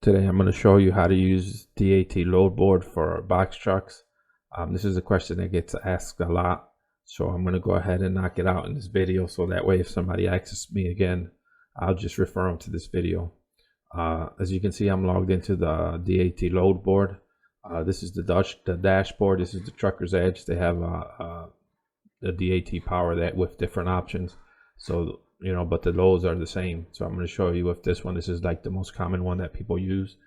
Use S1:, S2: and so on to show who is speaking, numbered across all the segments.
S1: Today I'm going to show you how to use DAT load board for box trucks. This is a question that gets asked a lot, so I'm going to go ahead and knock it out in this video, so that way if somebody asks me again, I'll just refer them to this video. As you can see, I'm logged into the DAT load board. This is the dashboard. This is the trucker's edge. They have the DAT power that with different options, so but the loads are the same. So I'm going to show you with this one. This is like the most common one that people use.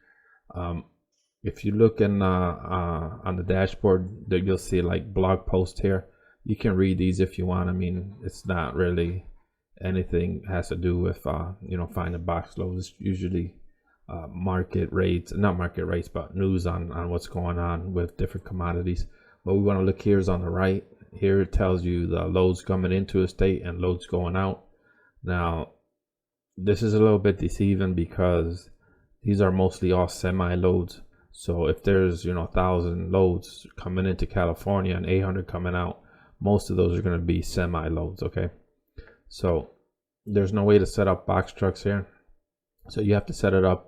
S1: If you look in on the dashboard, there you'll see like blog posts here. You can read these if you want. I mean, it's not really anything has to do with finding box loads. It's usually market rates, not market rates, but news on what's going on with different commodities. What we want to look here is on the right. Here it tells you the loads coming into a state and loads going out. Now, this is a little bit deceiving because these are mostly all semi loads. So if there's 1,000 loads coming into California and 800 coming out, most of those are going to be semi loads. Okay, so there's no way to set up box trucks here, so you have to set it up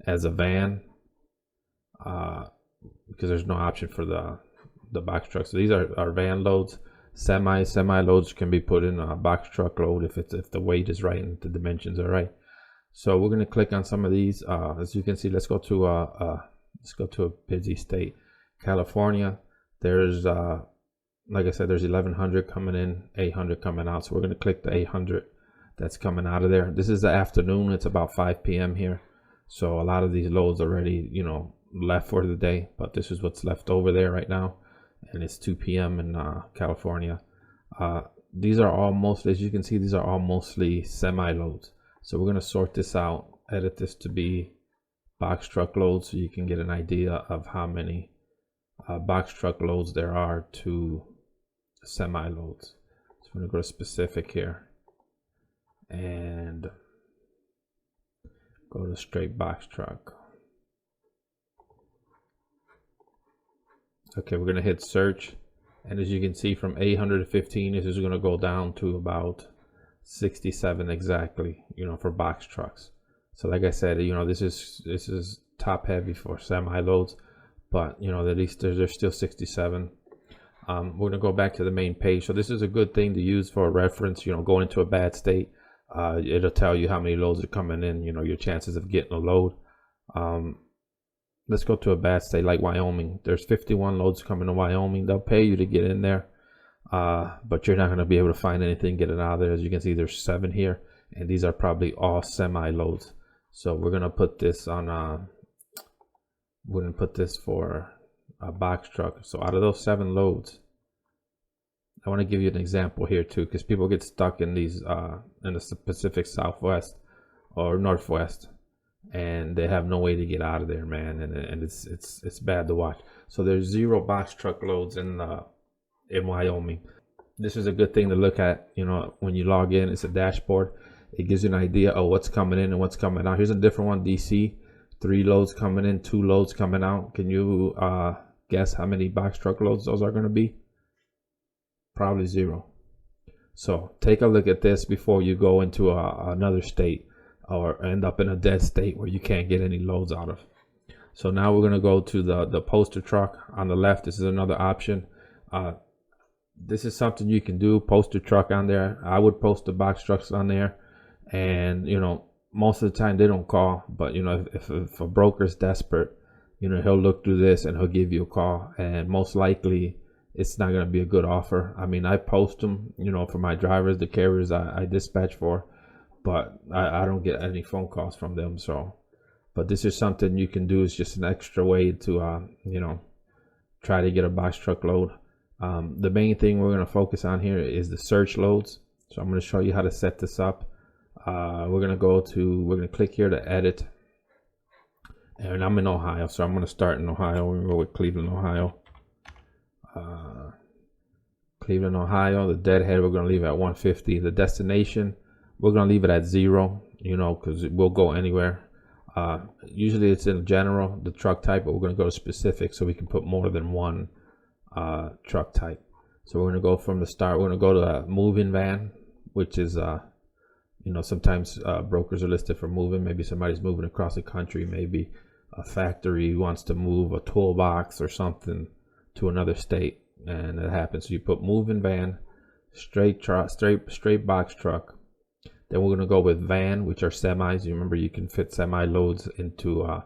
S1: as a van because there's no option for the box trucks. So these are van loads. Semi loads can be put in a box truck load if the weight is right and the dimensions are right. So we're going to click on some of these. As you can see, let's go to a busy state, California. There's like I said, there's 1,100 coming in, 800 coming out. So we're going to click the 800 that's coming out of there. This is the afternoon. It's about 5 p.m. here. So a lot of these loads already left for the day, but this is what's left over there right now. And it's 2 p.m. in California. These are all mostly, as you can see, these are all mostly semi loads. So we're going to sort this out, edit this to be box truck loads, so you can get an idea of how many box truck loads there are to semi loads. So I'm going to go to specific here and go to straight box truck. Okay, we're going to hit search, and as you can see, from 815 this is going to go down to about 67 exactly, for box trucks. So like I said, this is top heavy for semi loads, but at least there's still 67. We're going to go back to the main page. So this is a good thing to use for a reference. Going into a bad state, it'll tell you how many loads are coming in, your chances of getting a load. Let's go to a bad state like Wyoming. There's 51 loads coming to Wyoming. They'll pay you to get in there, but you're not going to be able to find anything getting out of there. As you can see, there's 7 here, and these are probably all semi loads. So we're going to put this on we're going to put this for a box truck. So out of those 7 loads, I want to give you an example here too, because people get stuck in these in the Pacific Southwest or Northwest, and they have no way to get out of there, man, and it's bad to watch. So there's 0 box truck loads in Wyoming. This is a good thing to look at. When you log in, it's a dashboard. It gives you an idea of what's coming in and what's coming out. Here's a different one. DC, 3 loads coming in, 2 loads coming out. Can you guess how many box truck loads those are going to be? Probably 0. So take a look at this before you go into another state or end up in a dead state where you can't get any loads out of. So now we're going to go to the poster truck on the left. This is another option. This is something you can do, poster truck on there. I would post the box trucks on there, and most of the time they don't call, but if a broker's desperate, he'll look through this and he'll give you a call, and most likely it's not going to be a good offer. I mean, I post them for my drivers, the carriers I dispatch for, but I don't get any phone calls from them. So, but this is something you can do. It's just an extra way to try to get a box truck load. The main thing we're going to focus on here is the search loads. So I'm going to show you how to set this up. We're going to click here to edit, and I'm in Ohio, so I'm going to start in Ohio. We're going to go with Cleveland, Ohio. Cleveland, Ohio. The deadhead we're going to leave at 150. The destination we're going to leave it at 0, because it will go anywhere. Usually it's in general, the truck type, but we're going to go to specific so we can put more than one truck type. So we're going to go from the start. We're going to go to a moving van, which is You know, sometimes brokers are listed for moving. Maybe somebody's moving across the country. Maybe a factory wants to move a toolbox or something to another state, and it happens. So you put moving van, straight box truck. Then we're gonna go with van, which are semis. You remember you can fit semi loads into a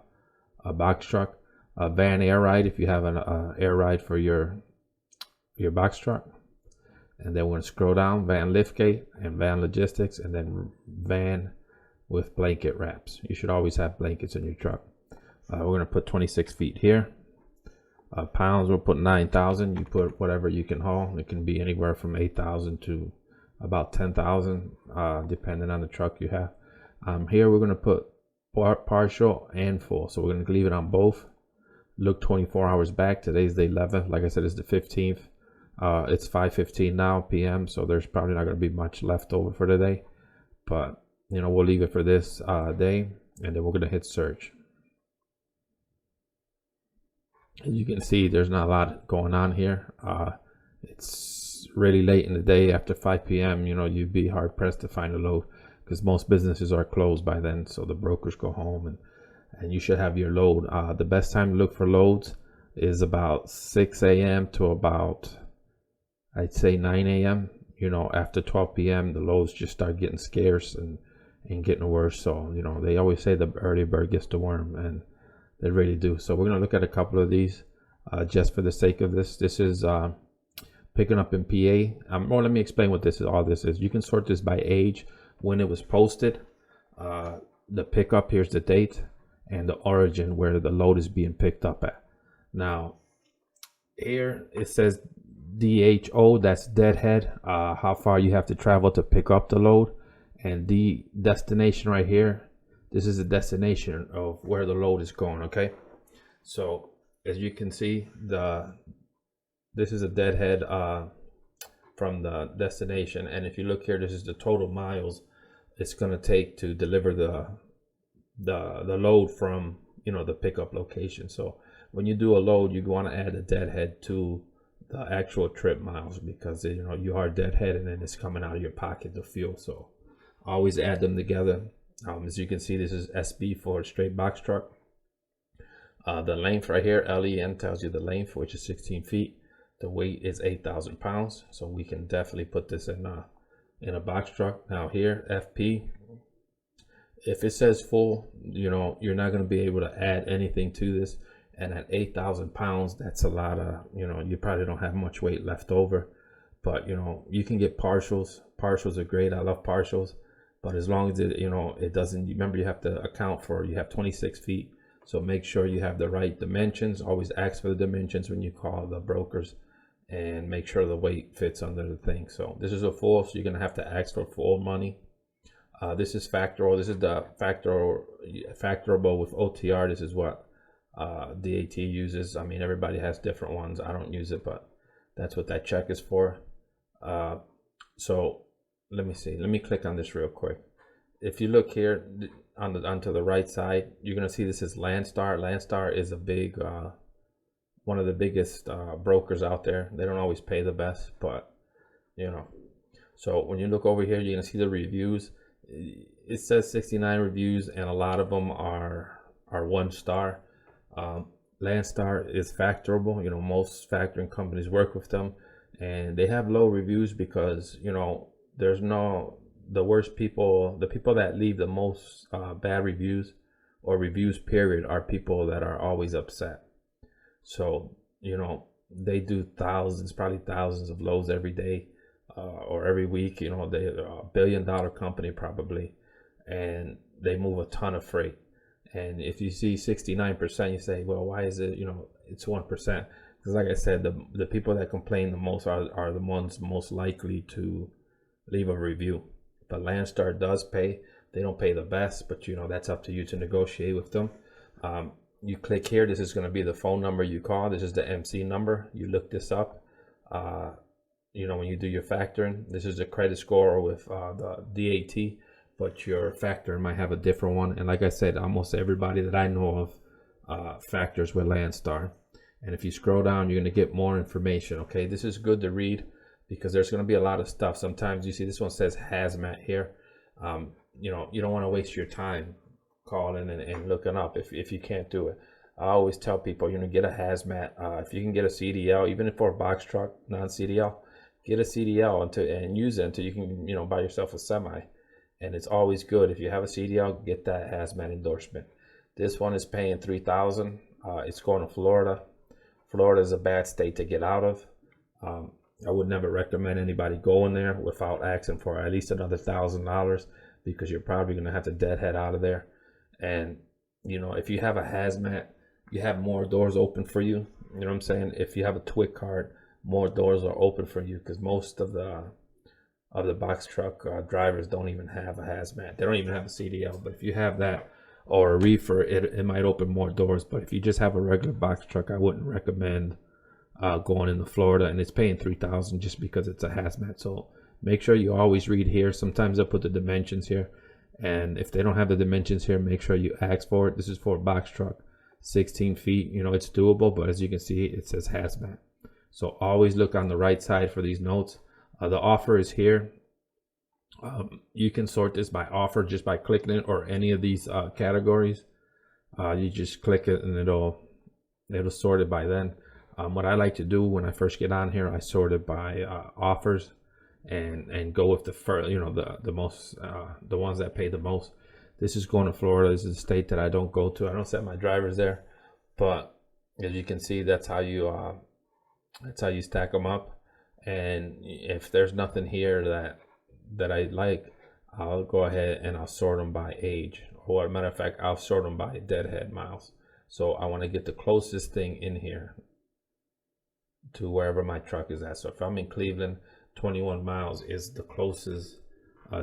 S1: box truck. A van air ride if you have an air ride for your box truck. And then we're gonna scroll down, van liftgate and van logistics, and then van with blanket wraps. You should always have blankets in your truck. We're gonna put 26 feet here. Pounds, we'll put 9,000. You put whatever you can haul. It can be anywhere from 8,000 to about 10,000, depending on the truck you have. Here we're gonna put partial and full, so we're gonna leave it on both. Look 24 hours back. Today's the 11th. Like I said, it's the 15th. It's 5:15 now p.m. so there's probably not going to be much left over for today, but you know, we'll leave it for this day, and then we're going to hit search. As you can see, there's not a lot going on here. It's really late in the day. After 5 p.m. you know, you'd be hard pressed to find a load because most businesses are closed by then, so the brokers go home, and you should have your load. The best time to look for loads is about 6 a.m. to about, I'd say, 9 a.m. You know, after 12 p.m. the loads just start getting scarce and getting worse. So, you know, they always say the early bird gets the worm, and they really do. So we're going to look at a couple of these just for the sake of this. This is picking up in PA. Well, let me explain what this is. All this is. You can sort this by age, when it was posted, the pickup, here's the date, and the origin where the load is being picked up at. Now, here it says DHO, that's deadhead, how far you have to travel to pick up the load, and the destination right here, this is the destination of where the load is going. Okay, so as you can see, this is a deadhead from the destination, and if you look here, this is the total miles it's going to take to deliver the load from, you know, the pickup location. So when you do a load, you want to add a deadhead to the actual trip miles, because you know you are deadhead and then it's coming out of your pocket, the fuel. So always add them together. As you can see, this is SB for a straight box truck. The length right here, LEN, tells you the length, which is 16 feet. The weight is 8,000 pounds. So we can definitely put this in a box truck. Now here, FP, if it says full, you know, you're not going to be able to add anything to this. And at 8,000 pounds, that's a lot of, you know, you probably don't have much weight left over. But, you know, you can get partials. Partials are great. I love partials. But as long as it, you know, it doesn't, remember you have to account for, you have 26 feet. So make sure you have the right dimensions. Always ask for the dimensions when you call the brokers, and make sure the weight fits under the thing. So this is a full, so you're going to have to ask for full money. This is factorable. This is the factorable with OTR. This is what DAT uses. I mean, everybody has different ones. I don't use it, but that's what that check is for. So let me see. Let me click on this real quick. If you look here onto the right side, you're going to see this is Landstar. Landstar is a big, one of the biggest brokers out there. They don't always pay the best, but you know. So when you look over here, you're going to see the reviews. It says 69 reviews, and a lot of them are 1 star. Landstar is factorable. You know, most factoring companies work with them, and they have low reviews because, you know, there's the worst people, the people that leave the most bad reviews or reviews period are people that are always upset. So, you know, they do probably thousands of loads every day or every week. You know, they're a $1 billion company probably, and they move a ton of freight. And if you see 69%, you say, well, why is it, you know, it's 1%? Because like I said, the people that complain the most are the ones most likely to leave a review. But Landstar does pay. They don't pay the best, but you know, that's up to you to negotiate with them. You click here. This is going to be the phone number you call. This is the MC number. You look this up. You know, when you do your factoring, this is a credit score with the DAT, but your factor might have a different one. And like I said, almost everybody that I know of factors with Landstar. And if you scroll down, you're going to get more information. Okay, this is good to read because there's going to be a lot of stuff. Sometimes you see this one says hazmat here. you don't want to waste your time calling and looking up if you can't do it. I always tell people, get a hazmat. If you can get a CDL, even for a box truck, non-CDL, get a CDL and use it until you can, buy yourself a semi. And it's always good if you have a CDL, get that hazmat endorsement. This one is paying $3,000. It's going to Florida. Florida is a bad state to get out of. I would never recommend anybody going there without asking for at least another $1,000, because you're probably going to have to deadhead out of there. And if you have a hazmat, you have more doors open for you. You know what I'm saying? If you have a TWIC card, more doors are open for you, because most of the box truck drivers don't even have a hazmat. They don't even have a CDL. But if you have that or a reefer, it might open more doors. But if you just have a regular box truck, I wouldn't recommend going into Florida. And it's paying $3,000 just because it's a hazmat. So make sure you always read here. Sometimes they'll put the dimensions here, and if they don't have the dimensions here, make sure you ask for it. This is for a box truck, 16 feet. It's doable, but as you can see, it says hazmat. So always look on the right side for these notes. The offer is here. You can sort this by offer just by clicking it, or any of these categories. You just click it and it'll sort it by then. What I like to do when I first get on here, I sort it by offers and go with the first, the most, the ones that pay the most. This is going to Florida. This is a state that I don't go to. I don't set my drivers there, but as you can see, that's how you stack them up. And if there's nothing here that I like, I'll go ahead and I'll sort them by age, or as a matter of fact, I'll sort them by deadhead miles. So I want to get the closest thing in here to wherever my truck is at. So if I'm in Cleveland, 21 miles is the closest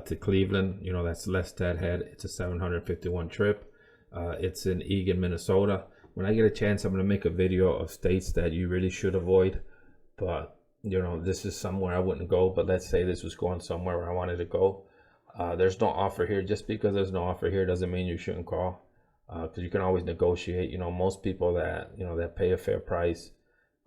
S1: to Cleveland. That's less deadhead. It's a 751 trip. It's in Eagan, Minnesota. When I get a chance, I'm going to make a video of states that you really should avoid. But this is somewhere I wouldn't go. But let's say this was going somewhere where I wanted to go. There's no offer here. Just because there's no offer here doesn't mean you shouldn't call, because you can always negotiate. Most people that that pay a fair price,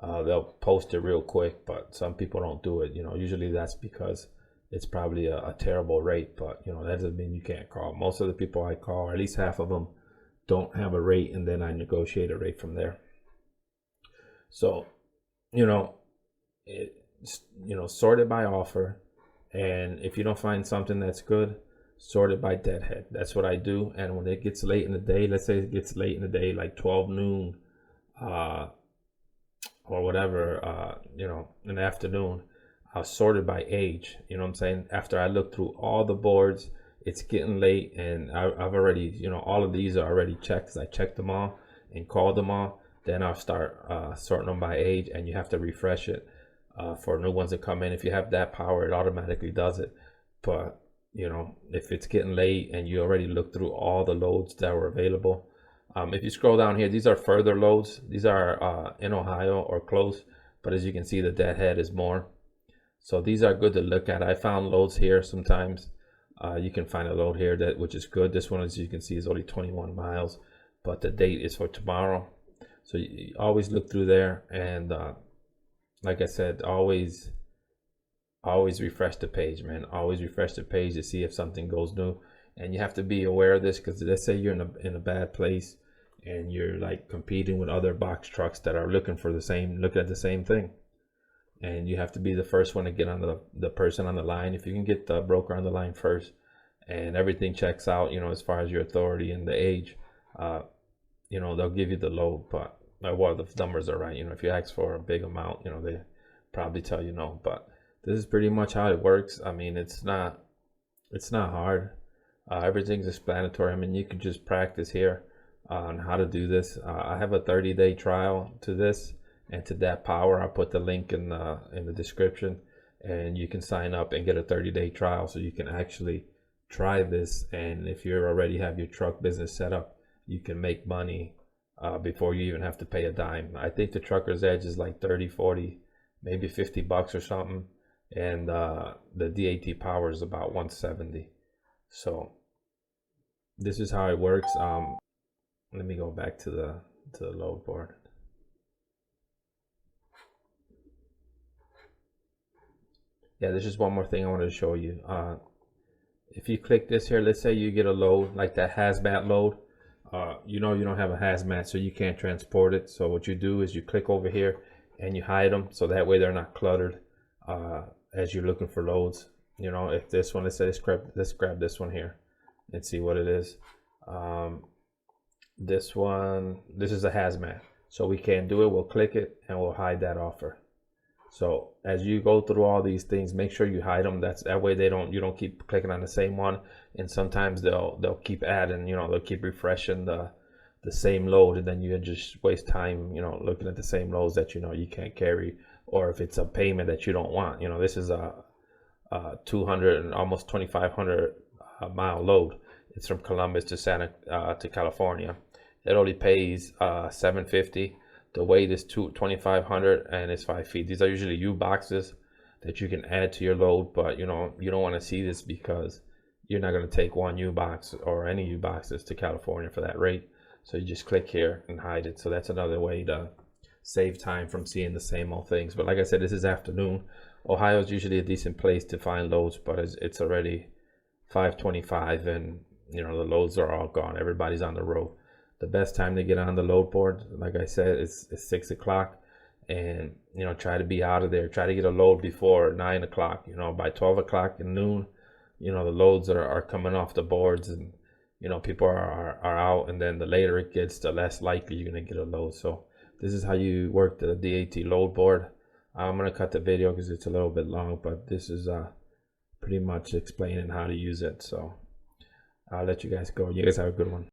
S1: they'll post it real quick, but some people don't do it. Usually that's because it's probably a terrible rate, but that doesn't mean you can't call. Most of the people I call, or at least half of them, don't have a rate, and then I negotiate a rate from there. So sort it by offer, and if you don't find something that's good, sort it by deadhead. That's what I do. And when it gets late in the day, let's say it gets late in the day, like 12 noon or whatever, in the afternoon, I'll sort it by age. After I look through all the boards, it's getting late, and I've already, all of these are already checked, because I checked them all and called them all. Then I'll start sorting them by age, and you have to refresh it for new ones that come in. If you have that power, it automatically does it. But if it's getting late and you already looked through all the loads that were available, if you scroll down here, these are further loads. These are in Ohio or close, but as you can see, the deadhead is more. So these are good to look at. I found loads here sometimes. You can find a load here which is good. This one, as you can see, is only 21 miles, but the date is for tomorrow. So you always look through there, and like I said, always refresh the page, man. Always refresh the page to see if something goes new. And you have to be aware of this, because let's say you're in a bad place and you're like competing with other box trucks that are looking at the same thing, and you have to be the first one to get on the person on the line. If you can get the broker on the line first and everything checks out, as far as your authority and the age, they'll give you the load. But the numbers are right. If you ask for a big amount, they probably tell you no. But this is pretty much how it works. I mean, it's not hard. Everything's explanatory. I mean, you can just practice here on how to do this. I have a 30-day trial to this and to DAT Power. I'll put the link in the description, and you can sign up and get a 30-day trial, so you can actually try this. And if you already have your truck business set up, you can make money before you even have to pay a dime. I think the Trucker's Edge is like 30, 40, maybe $50 or something, and the DAT Power is about 170. So this is how it works. Let me go back to the load board. Yeah, there's just one more thing I wanted to show you. if you click this here, let's say you get a load like that hazmat load. You know you don't have a hazmat, so you can't transport it. So what you do is you click over here and you hide them, so that way they're not cluttered as you're looking for loads. You know, if this one, let's say let's grab this one here and see what it is. This one, this is a hazmat, so we can't do it. We'll click it and we'll hide that offer. So as you go through all these things, make sure you hide them. That way you don't keep clicking on the same one. And sometimes they'll keep adding, you know, they'll keep refreshing the same load, and then you just waste time, you know, looking at the same loads that you know you can't carry, or if it's a payment that you don't want. You know, this is a 200 and almost 2,500 mile load. It's from Columbus to California. It only pays $750. The weight is 2,500 and it's 5 feet. These are usually U boxes that you can add to your load, but you know you don't want to see this because you're not going to take one U box or any U boxes to California for that rate. So you just click here and hide it. So that's another way to save time from seeing the same old things. But like I said, this is afternoon. Ohio is usually a decent place to find loads, but it's already 5:25 and you know the loads are all gone. Everybody's on the road. The best time to get on the load board, like I said, is 6 o'clock, and you know try to be out of there. Try to get a load before 9 o'clock. You know, by 12 o'clock and noon, you know the loads are coming off the boards, and you know people are out. And then the later it gets, the less likely you're gonna get a load. So this is how you work the DAT load board. I'm gonna cut the video because it's a little bit long, but this is pretty much explaining how to use it. So I'll let you guys go. You guys have a good one.